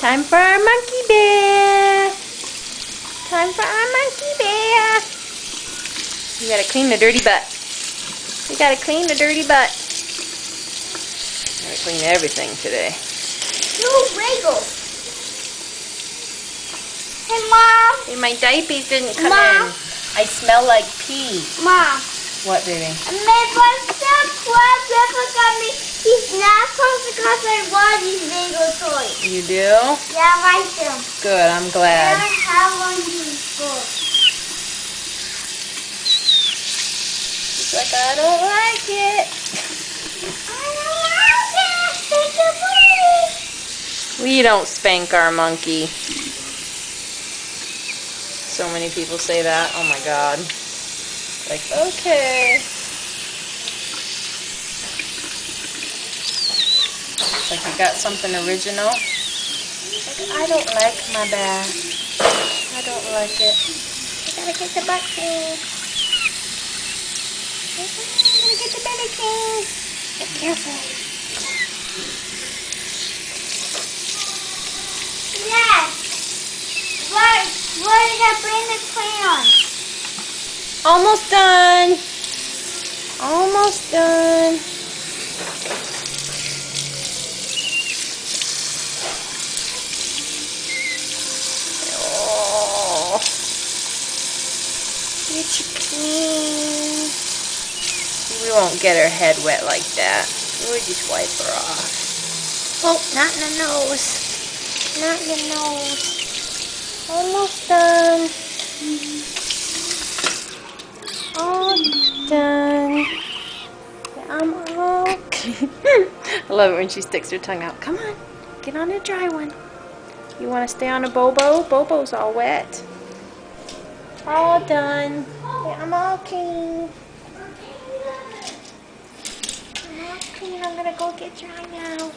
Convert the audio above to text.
Time for our monkey bath. Time for our monkey bath. You gotta clean the dirty butt. You gotta clean the dirty butt. Gotta clean everything today. No wiggle. Hey, Mom. Hey, my diapers didn't come Mom. in. I smell like pee. Mom. What, baby? My grandpa got me these knuckles because I want these Lego toys. You do? Yeah, I like them. Good, I'm glad. I have one before. She's like, I don't like it. I don't like it. Take it away. We don't spank our monkey. So many people say that. Oh my God. Like, okay. It's like you got something original. Like, I don't like my bath. I don't like it. I gotta get the butt clean. I gotta get the belly clean. Be careful. Yes. Where did I bring the crayon? Almost done. Almost done. Oh, get you clean. We won't get her head wet like that. We'll just wipe her off. Oh, not in the nose. Not in the nose. Almost done. All done. Yeah, I'm all clean. I love it when she sticks her tongue out. Come on, get on a dry one. You want to stay on a Bobo? Bobo's all wet. All done. Yeah, I'm all clean. I'm all clean. I'm gonna go get dry now.